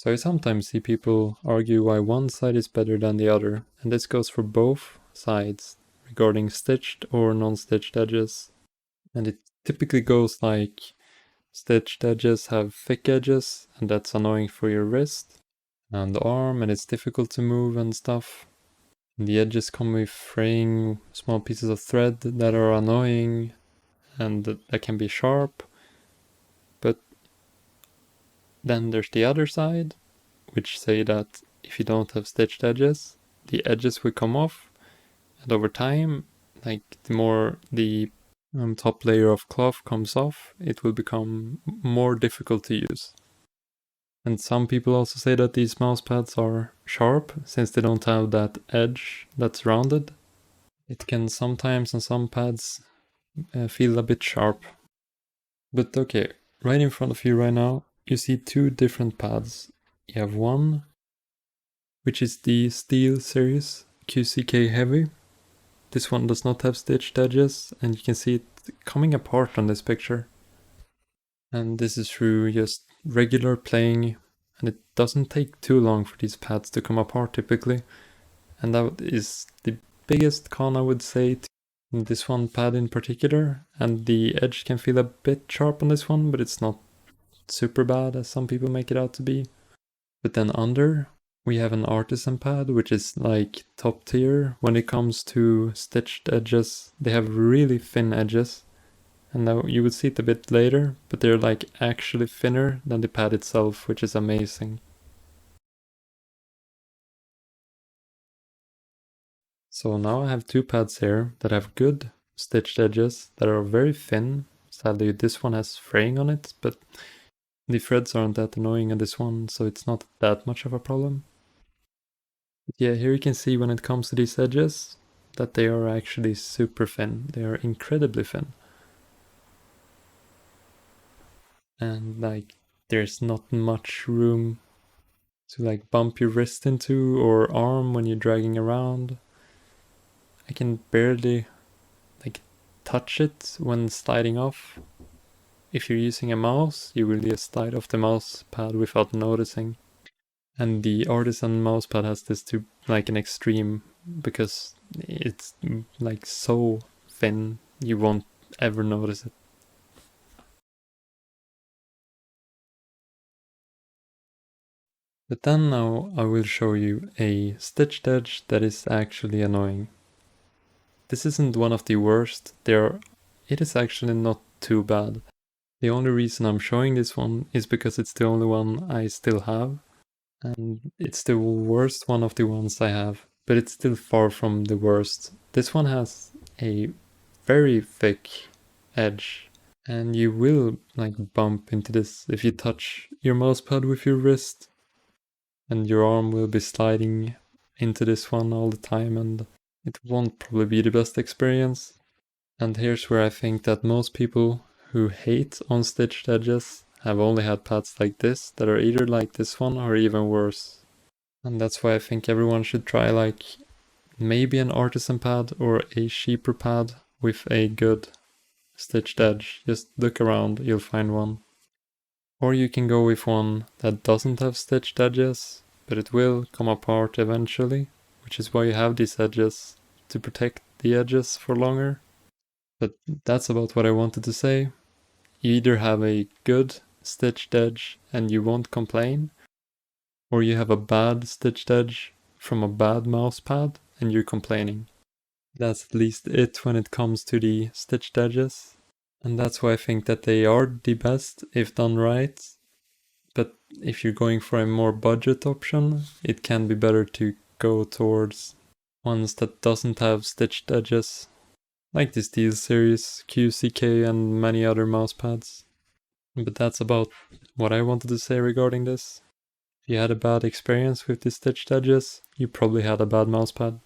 So I sometimes see people argue why one side is better than the other, and this goes for both sides regarding stitched or non-stitched edges. And it typically goes like stitched edges have thick edges, and that's annoying for your wrist and the arm, and it's difficult to move and stuff. And the edges come with fraying small pieces of thread that are annoying and that can be sharp. But then there's the other side, which say that if you don't have stitched edges, the edges will come off, and over time, like the more the top layer of cloth comes off, it will become more difficult to use. And some people also say that these mouse pads are sharp, since they don't have that edge that's rounded. It can sometimes on some pads feel a bit sharp. But okay, right in front of you right now, you see two different pads. You have one, which is the Steel series QCK Heavy. This one does not have stitched edges, and you can see it coming apart on this picture. And this is through just regular playing, and it doesn't take too long for these pads to come apart typically. And that is the biggest con I would say to this one pad in particular. And the edge can feel a bit sharp on this one, but it's not super bad as some people make it out to be. But then under, we have an Artisan pad, which is like top tier when it comes to stitched edges. They have really thin edges, and now you would see it a bit later, but they're like actually thinner than the pad itself, which is amazing. So now I have two pads here that have good stitched edges that are very thin. Sadly, this one has fraying on it, but the threads aren't that annoying on this one, so it's not that much of a problem. But yeah, here you can see when it comes to these edges that they are actually super thin. They are incredibly thin. And like there's not much room to like bump your wrist into or arm when you're dragging around. I can barely like touch it when sliding off. If you're using a mouse, you will just slide off the mouse pad without noticing. And the Artisan Mousepad has this to like an extreme, because it's like so thin you won't ever notice it. But then now I will show you a stitched edge that is actually annoying. This isn't one of the worst, it is actually not too bad. The only reason I'm showing this one is because it's the only one I still have. And it's the worst one of the ones I have, but it's still far from the worst. This one has a very thick edge, and you will like bump into this if you touch your mousepad with your wrist, and your arm will be sliding into this one all the time, and it won't probably be the best experience. And here's where I think that most people who hate unstitched edges have only had pads like this that are either like this one or even worse. And that's why I think everyone should try like maybe an Artisan pad or a cheaper pad with a good stitched edge. Just look around, you'll find one. Or you can go with one that doesn't have stitched edges, but it will come apart eventually, which is why you have these edges, to protect the edges for longer. But that's about what I wanted to say. You either have a good stitched edge and you won't complain, or you have a bad stitched edge from a bad mouse pad and you're complaining. That's at least it when it comes to the stitched edges, and that's why I think that they are the best if done right. But if you're going for a more budget option, it can be better to go towards ones that doesn't have stitched edges, like the Steel series, QCK, and many other mouse pads. But that's about what I wanted to say regarding this. If you had a bad experience with the stitched edges, you probably had a bad mousepad.